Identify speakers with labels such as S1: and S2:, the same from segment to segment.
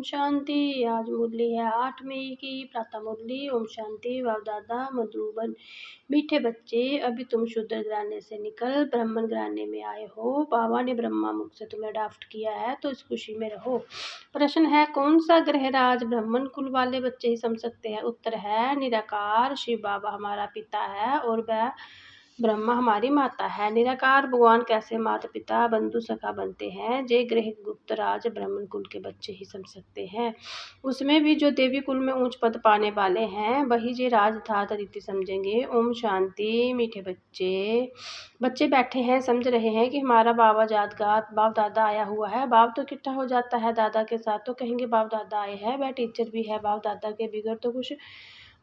S1: ओम शांति। आज मुरली है 8 मई की प्रातः मुरली। ओम शांति। वावदादा मधुबन। मीठे बच्चे, अभी तुम शूद्र घराने से निकल ब्राह्मण घराने में आए हो। बाबा ने ब्रह्मा मुख से तुम्हें ड्राफ्ट किया है तो इस खुशी में रहो। प्रश्न है, कौन सा ग्रहराज ब्राह्मण कुल वाले बच्चे ही समझ सकते हैं? उत्तर है निराकार। शिव बाबा हमारा पिता है और वह ब्रह्मा हमारी माता है। निराकार भगवान कैसे माता पिता बंधु सखा बनते हैं, जे ग्रह गुप्त राज ब्राह्मण कुल के बच्चे ही समझ सकते हैं। उसमें भी जो देवी कुल में ऊंच पद पाने वाले हैं वही जे राज यथार्थ रीति समझेंगे। ओम शांति। मीठे बच्चे बैठे हैं, समझ रहे हैं कि हमारा बाबा जातगात बाप दादा आया हुआ है। बाप तो इकट्ठा हो जाता है दादा के साथ तो कहेंगे बाप दादा आए हैं। वह टीचर भी है, बाप दादा के बिगड़ तो कुछ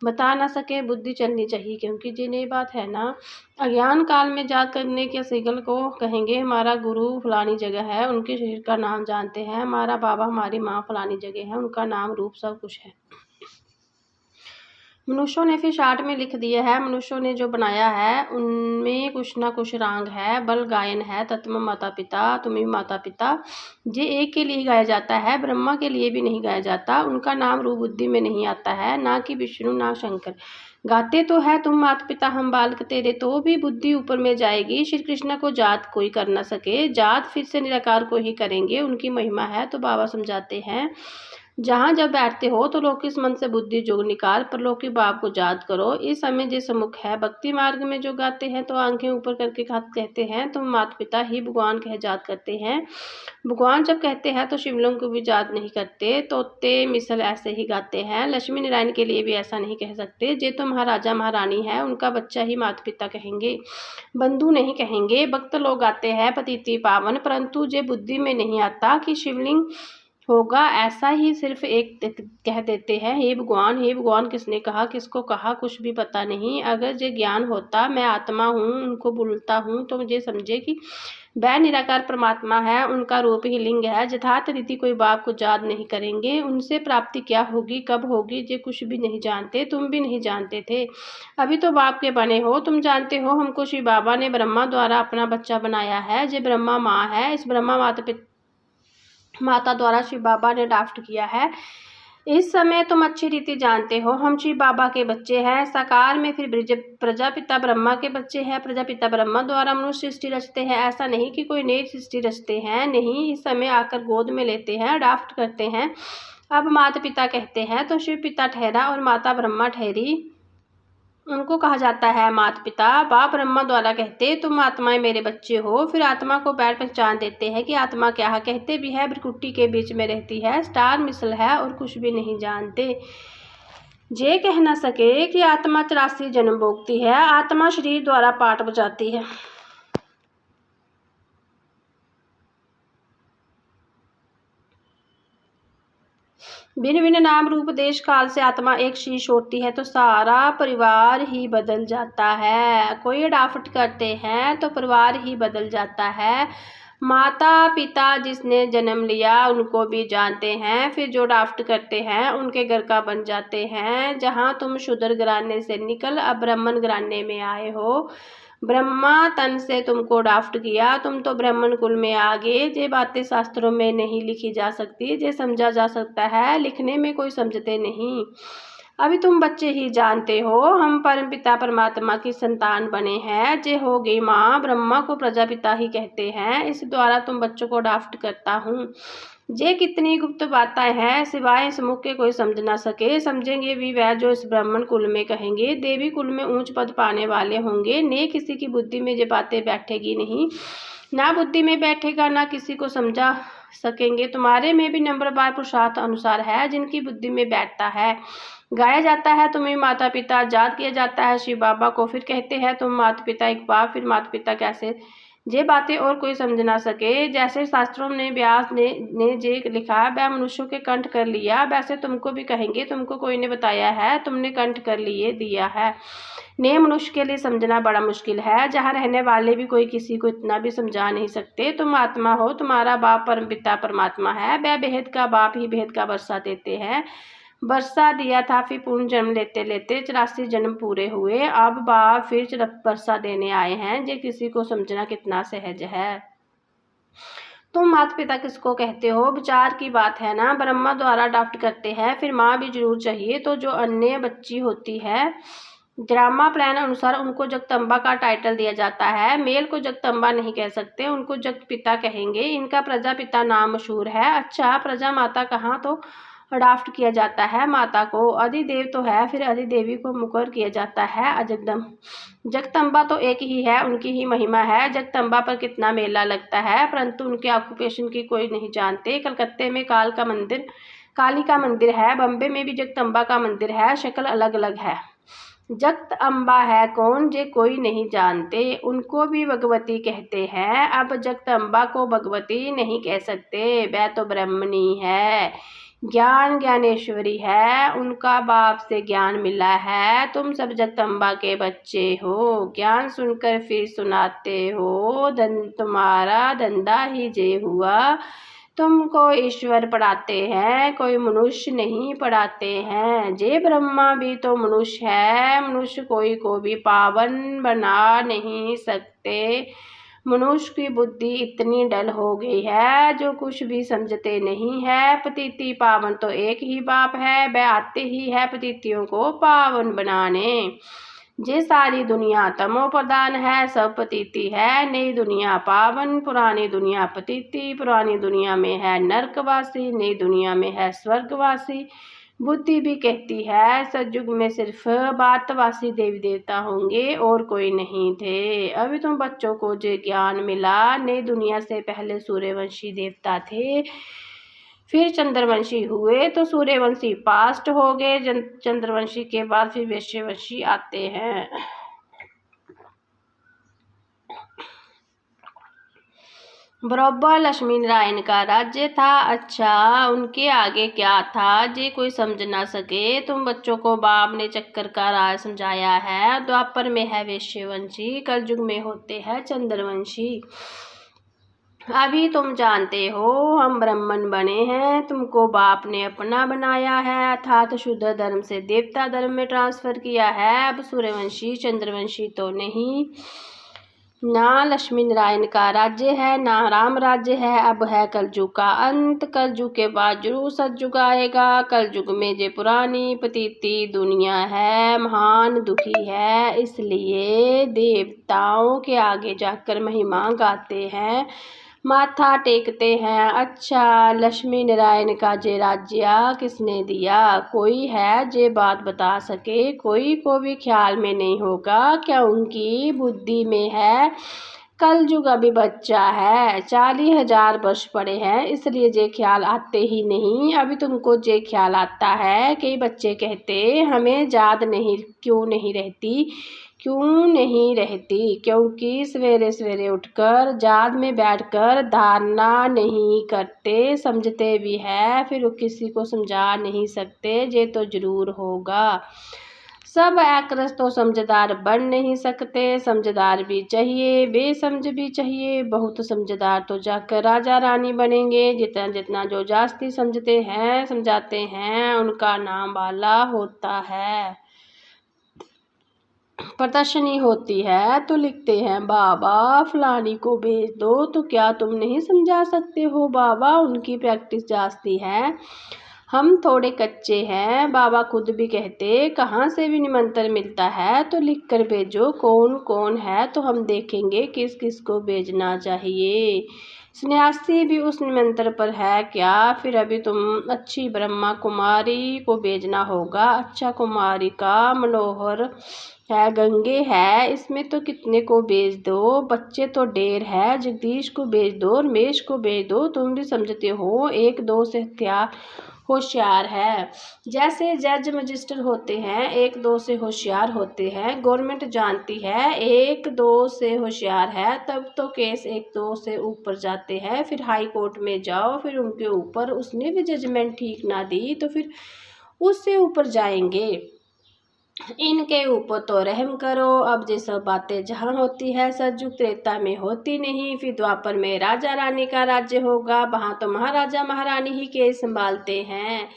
S1: बता ना सके। बुद्धि चलनी चाहिए, क्योंकि जी नई बात है ना। अज्ञान काल में जाग करने के सिगल को कहेंगे हमारा गुरु फलानी जगह है, उनके शरीर का नाम जानते हैं। हमारा बाबा हमारी माँ फलानी जगह है, उनका नाम रूप सब कुछ है। मनुष्यों ने फिर शार्ट में लिख दिया है, मनुष्यों ने जो बनाया है उनमें कुछ ना कुछ रांग है। बल गायन है, तत्व माता पिता, तुम्हें माता पिता जे एक के लिए गाया जाता है, ब्रह्मा के लिए भी नहीं गाया जाता। उनका नाम रूप बुद्धि में नहीं आता है, ना कि विष्णु ना शंकर। गाते तो है तुम माता पिता हम बालक तेरे, तो भी बुद्धि ऊपर में जाएगी। श्री कृष्ण को जात कोई कर ना सके, जात फिर से निराकार को ही करेंगे। उनकी महिमा है तो बाबा समझाते हैं, जहाँ जब बैठते हो तो लौकिक मन से बुद्धि जोग निकाल, परलौकिक भाव को याद करो। इस समय जो सम्मुख है भक्ति मार्ग में जो गाते हैं तो आंखें ऊपर करके कहते हैं तुम माता पिता ही भगवान कह याद करते हैं। भगवान जब कहते हैं तो शिवलिंग को भी याद नहीं करते। तोते मिसल ऐसे ही गाते हैं, लक्ष्मी नारायण के लिए भी ऐसा नहीं कह सकते। जे तो महाराजा महारानी है उनका बच्चा ही माता पिता कहेंगे, बंधु नहीं कहेंगे। भक्त लोग गाते हैं पतिति पावन, परंतु जे बुद्धि में नहीं आता कि शिवलिंग होगा, ऐसा ही सिर्फ एक कह देते हैं हे भगवान किसने कहा, किसको कहा, कुछ भी पता नहीं। अगर जे ज्ञान होता मैं आत्मा हूँ उनको बोलता हूँ तो मुझे समझे कि वह निराकार परमात्मा है, उनका रूप ही लिंग है। यथार्थ रीति कोई बाप को याद नहीं करेंगे, उनसे प्राप्ति क्या होगी कब होगी जे कुछ भी नहीं जानते। तुम भी नहीं जानते थे, अभी तो बाप के बने हो। तुम जानते हो हमको शिव बाबा ने ब्रह्मा द्वारा अपना बच्चा बनाया है। जे ब्रह्मा माँ है, इस ब्रह्मा माता द्वारा शिव बाबा ने ड्राफ्ट किया है। इस समय तुम अच्छी रीति जानते हो हम शिव बाबा के बच्चे हैं। साकार में फिर प्रजापिता ब्रह्मा के बच्चे हैं। प्रजापिता ब्रह्मा द्वारा मनुष्य सृष्टि रचते हैं, ऐसा नहीं कि कोई नई सृष्टि रचते हैं, नहीं। इस समय आकर गोद में लेते हैं, ड्राफ्ट करते हैं। अब माता पिता कहते हैं तो शिव पिता ठहरा और माता ब्रह्मा ठहरी, उनको कहा जाता है माता पिता। बाप ब्रह्मा द्वारा कहते तुम आत्माएं मेरे बच्चे हो, फिर आत्मा को पैर पहचान देते हैं कि आत्मा क्या है। कहते भी है भ्रिकुटी के बीच में रहती है, स्टार मिसल है और कुछ भी नहीं जानते। जे कह ना सके कि आत्मा 84 जन्म भोगती है, आत्मा शरीर द्वारा पाठ बजाती है। भिन्न भिन्न नाम रूप देश काल से आत्मा एक शीश होती है तो सारा परिवार ही बदल जाता है। कोई अडाप्ट करते हैं तो परिवार ही बदल जाता है। माता पिता जिसने जन्म लिया उनको भी जानते हैं, फिर जो अडाप्ट करते हैं उनके घर का बन जाते हैं। जहाँ तुम शूद्र घराने से निकल अब ब्राह्मण घराने में आए हो, ब्रह्मा तन से तुमको ड्राफ्ट किया, तुम तो ब्राह्मण कुल में आ गए। ये बातें शास्त्रों में नहीं लिखी जा सकती, ये समझा जा सकता है, लिखने में कोई समझते नहीं। अभी तुम बच्चे ही जानते हो हम परम पिता परमात्मा की संतान बने हैं। जे हो गई माँ, ब्रह्मा को प्रजापिता ही कहते हैं। इस द्वारा तुम बच्चों को ड्राफ्ट करता हूँ। जे कितनी गुप्त बातें हैं सिवाय इस मुख के कोई समझ ना सके। समझेंगे भी वह जो इस ब्राह्मण कुल में कहेंगे, देवी कुल में ऊंच पद पाने वाले होंगे। ने किसी की बुद्धि में ये बातें बैठेगी नहीं, ना बुद्धि में बैठेगा ना किसी को समझा सकेंगे। तुम्हारे में भी नंबर बार पुरुषार्थ अनुसार है, जिनकी बुद्धि में बैठता है गाया जाता है। तुम्हें माता पिता याद किया जाता है शिव बाबा को, फिर कहते हैं तुम माता पिता एक बाप, फिर माता पिता कैसे ये बातें और कोई समझ ना सके। जैसे शास्त्रों ने व्यास ने जे लिखा वह मनुष्यों के कंठ कर लिया, वैसे तुमको भी कहेंगे तुमको कोई ने बताया है, तुमने कंठ कर लिए दिया है। ने मनुष्य के लिए समझना बड़ा मुश्किल है, जहाँ रहने वाले भी कोई किसी को इतना भी समझा नहीं सकते। तुम आत्मा हो, तुम्हारा बाप परम पिता परमात्मा है। वह बेहद का बाप ही बेहद का वर्षा देते हैं। वर्षा दिया था, फिर पूर्ण जन्म लेते लेते 84 जन्म पूरे हुए। अब बाप फिर वर्षा देने आए हैं, ये किसी को समझना कितना सहज है। तुम माता पिता किसको कहते हो? विचार की बात है ना। ब्रह्मा द्वारा अडॉप्ट करते हैं, फिर माँ भी जरूर चाहिए। तो जो अन्य बच्ची होती है, ड्रामा प्लान अनुसार उनको जगदम्बा का टाइटल दिया जाता है। मेल को जगदम्बा नहीं कह सकते, उनको जगपिता कहेंगे। इनका प्रजापिता नाम मशहूर है। अच्छा, प्रजा माता कहाँ तो अडॉप्ट किया जाता है माता को? अधिदेव तो है, फिर अधिदेवी को मुकर किया जाता है। जगदम्बा तो एक ही है, उनकी ही महिमा है। जगदम्बा पर कितना मेला लगता है, परंतु उनके ऑक्यूपेशन की कोई नहीं जानते। कलकत्ते में काली का मंदिर है, बम्बे में भी जगदम्बा का मंदिर है, शक्ल अलग अलग है। जगदम्बा है कौन, जे कोई नहीं जानते। उनको भी भगवती कहते हैं। अब जगदम्बा को भगवती नहीं कह सकते, वह तो ब्रह्मणी है, ज्ञानेश्वरी है। उनका बाप से ज्ञान मिला है। तुम सब जगदम्बा के बच्चे हो, ज्ञान सुनकर फिर सुनाते हो। तुम्हारा धंधा ही जे हुआ। तुमको ईश्वर पढ़ाते हैं, कोई मनुष्य नहीं पढ़ाते हैं। जे ब्रह्मा भी तो मनुष्य है, मनुष्य कोई को भी पावन बना नहीं सकते। मनुष्य की बुद्धि इतनी डल हो गई है जो कुछ भी समझते नहीं है। पतिति पावन तो एक ही बाप है, वह आते ही है पतितियों को पावन बनाने। जे सारी दुनिया तमो प्रधान है, सब पतिति है। नई दुनिया पावन, पुरानी दुनिया पतिति। पुरानी दुनिया में है नरकवासी, नई दुनिया में है स्वर्गवासी। बुद्धि भी कहती है सतयुग में सिर्फ भारतवासी देवी देवता होंगे और कोई नहीं थे। अभी तुम बच्चों को जो ज्ञान मिला, नई दुनिया से पहले सूर्यवंशी देवता थे, फिर चंद्रवंशी हुए, तो सूर्यवंशी पास्ट हो गए। चंद्रवंशी के बाद फिर वैश्यवंशी आते हैं। बरोबर लक्ष्मी नारायण का राज्य था। अच्छा, उनके आगे क्या था जे कोई समझ ना सके। तुम बच्चों को बाप ने चक्कर का राज समझाया है। द्वापर में है वैश्यवंशी, कलयुग में होते हैं चंद्रवंशी। अभी तुम जानते हो हम ब्राह्मण बने हैं, तुमको बाप ने अपना बनाया है, अर्थात शुद्ध धर्म से देवता धर्म में ट्रांसफर किया है। अब सूर्यवंशी चंद्रवंशी तो नहीं, ना लक्ष्मी नारायण का राज्य है, ना राम राज्य है। अब है कलयुग का अंत। कलयुग के बाद जरूर सतयुग आएगा। कलयुग में जो पुरानी पतिती दुनिया है, महान दुखी है, इसलिए देवताओं के आगे जाकर महिमा गाते हैं, माथा टेकते हैं। अच्छा, लक्ष्मी नारायण का जे राज्य किसने दिया? कोई है जे बात बता सके? कोई को भी ख्याल में नहीं होगा, क्या उनकी बुद्धि में है? कलयुग अभी बच्चा है, 40,000 वर्ष पड़े हैं, इसलिए जे ख्याल आते ही नहीं। अभी तुमको जे ख्याल आता है। कई बच्चे कहते हमें याद नहीं क्यों नहीं रहती, क्योंकि सवेरे सवेरे उठकर याद में बैठकर धारणा नहीं करते, समझते भी है, फिर किसी को समझा नहीं सकते। ये तो जरूर होगा। सब एक्ट्रेस तो समझदार बन नहीं सकते, समझदार भी चाहिए, बेसमझ भी चाहिए। बहुत समझदार तो जाकर राजा रानी बनेंगे। जितना जितना जो जास्ती समझते हैं समझाते हैं, उनका नाम वाला होता है। प्रदर्शनी होती है तो लिखते हैं बाबा फलानी को भेज दो, तो क्या तुम नहीं समझा सकते हो बाबा? उनकी प्रैक्टिस जास्ती है, हम थोड़े कच्चे हैं। बाबा खुद भी कहते कहाँ से भी निमंत्रण मिलता है तो लिख कर भेजो, कौन कौन है तो हम देखेंगे किस किस को भेजना चाहिए। सन्यासी भी उस निमंत्रण पर है क्या? फिर अभी तुम अच्छी ब्रह्मा कुमारी को भेजना होगा। अच्छा, कुमारी का मनोहर है, गंगे है, इसमें तो कितने को भेज दो। बच्चे तो ढेर है, जगदीश को भेज दो, रमेश को भेज दो। तुम भी समझते हो एक दो से होशियार है। जैसे जज मजिस्टर होते हैं, एक दो से होशियार होते हैं। गवर्नमेंट जानती है एक दो से होशियार है, तब तो केस एक दो से ऊपर जाते हैं। फिर हाई कोर्ट में जाओ, फिर उनके ऊपर उसने भी जजमेंट ठीक ना दी तो फिर उससे ऊपर जाएंगे। इनके ऊपर तो रहम करो। अब ये सब बातें जहाँ होती है सतयुग त्रेता में होती नहीं। फिर द्वापर में राजा रानी का राज्य होगा, वहाँ तो महाराजा महारानी ही केस संभालते हैं।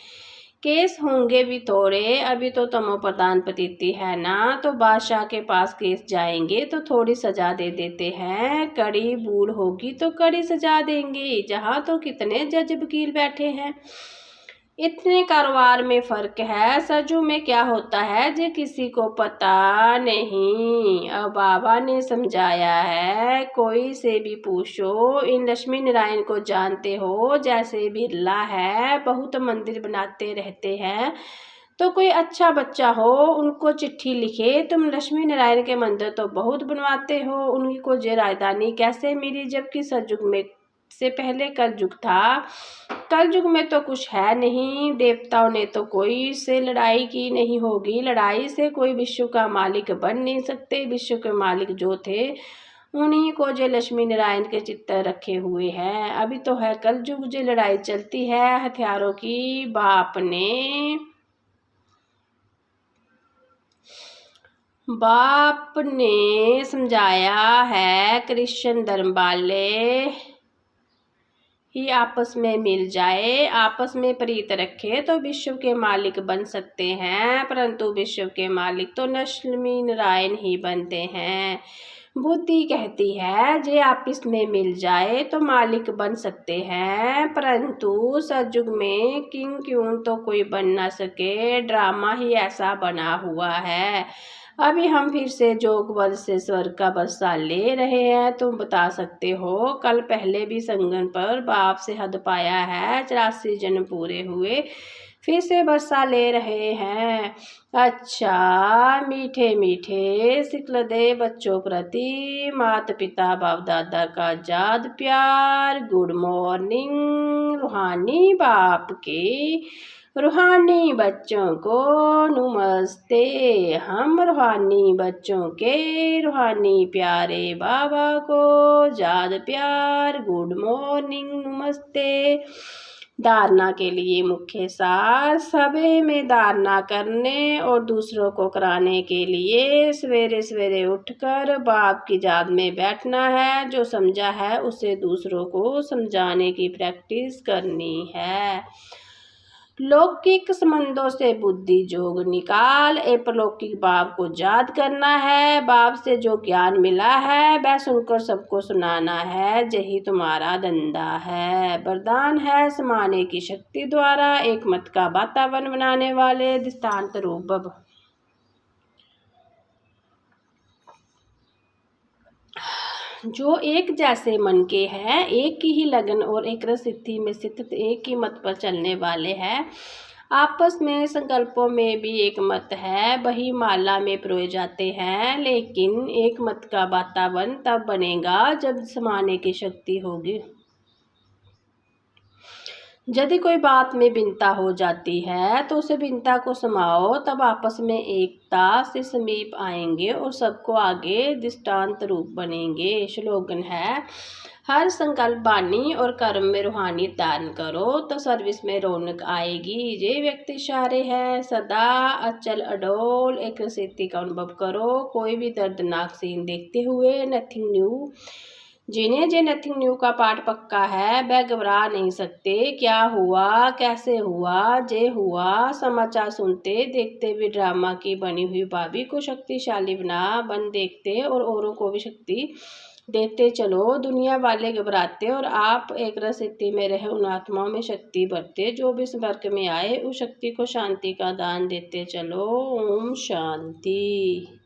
S1: केस होंगे भी थोड़े, अभी तो तमो प्रधान प्रतीति है ना, तो बादशाह के पास केस जाएंगे तो थोड़ी सजा दे देते हैं, कड़ी बूढ़ होगी तो कड़ी सजा देंगे। जहाँ तो कितने जज वकील बैठे हैं, इतने कारोबार में फर्क है, सजू में क्या होता है जे किसी को पता नहीं। अब बाबा ने समझाया है, कोई से भी पूछो, इन लक्ष्मी नारायण को जानते हो, जैसे बिरला है बहुत मंदिर बनाते रहते हैं, तो कोई अच्छा बच्चा हो उनको चिट्ठी लिखे, तुम लक्ष्मी नारायण के मंदिर तो बहुत बनवाते हो, उनकी को ये राजधानी कैसे मिली, जबकि सतयुग में से पहले कलयुग था। कलयुग में तो कुछ है नहीं, देवताओं ने तो कोई से लड़ाई की नहीं होगी, लड़ाई से कोई विश्व का मालिक बन नहीं सकते। विश्व के मालिक जो थे उन्हीं को जो लक्ष्मी नारायण के चित्र रखे हुए हैं। अभी तो है कलयुग, जो लड़ाई चलती है हथियारों की। बाप ने समझाया है, क्रिश्चियन धर्म वाले ही आपस में मिल जाए, आपस में प्रीत रखे तो विश्व के मालिक बन सकते हैं, परंतु विश्व के मालिक तो लक्ष्मी नारायण ही बनते हैं। बुद्धि कहती है जे आपस में मिल जाए तो मालिक बन सकते हैं, परंतु सतयुग में किंग क्यों तो कोई बन ना सके, ड्रामा ही ऐसा बना हुआ है। अभी हम फिर से जोग बल से स्वर्ग का बरसा ले रहे हैं, तुम बता सकते हो। कल पहले भी संगन पर बाप से हद पाया है, 84 जन्म पूरे हुए, फिर से बरसा ले रहे हैं। अच्छा मीठे मीठे सिखल दे बच्चों प्रति, माता पिता बाप दादा का जाद प्यार। गुड मॉर्निंग रूहानी बाप के रूहानी बच्चों को नमस्ते। हम रूहानी बच्चों के रूहानी प्यारे बाबा को जाद प्यार, गुड मॉर्निंग, नमस्ते। धारणा के लिए मुख्य सार, सभी में धारणा करने और दूसरों को कराने के लिए सवेरे सवेरे उठकर बाप की याद में बैठना है। जो समझा है उसे दूसरों को समझाने की प्रैक्टिस करनी है। लौकिक संबंधों से बुद्धि जोग निकाल, अपलौकिक बाप को याद करना है। बाप से जो ज्ञान मिला है वह सुनकर सबको सुनाना है, यही तुम्हारा धंधा है। वरदान है समाने की शक्ति द्वारा एक मत का वातावरण बनाने वाले दृष्टांत रूप। जो एक जैसे मन के हैं, एक ही लगन और एक रसिद्धि में स्थित, एक ही मत पर चलने वाले हैं। आपस में संकल्पों में भी एक मत है, वही माला में पिरोए जाते हैं, लेकिन एक मत का वातावरण तब बनेगा जब समाने की शक्ति होगी। यदि कोई बात में भिन्नता हो जाती है तो उसे भिन्नता को समाओ, तब आपस में एकता से समीप आएंगे और सबको आगे दृष्टांत रूप बनेंगे। स्लोगन है, हर संकल्प वाणी और कर्म में रूहानी धारण करो तो सर्विस में रौनक आएगी। ये व्यक्ति इशारे है, सदा अचल अडोल एक स्थिति का अनुभव करो, कोई भी दर्दनाक सीन देखते हुए। नथिंग न्यू, जिन्हें जे नथिंग न्यू का पाठ पक्का है वह घबरा नहीं सकते। क्या हुआ, कैसे हुआ, जे हुआ, समाचार सुनते देखते भी ड्रामा की बनी हुई भाभी को शक्तिशाली बन देखते और औरों को भी शक्ति देते चलो। दुनिया वाले घबराते और आप एक स्थिति में रहे उन आत्माओं में शक्ति भरते, जो भी संपर्क में आए उस शक्ति को शांति का दान देते चलो। ओम शांति।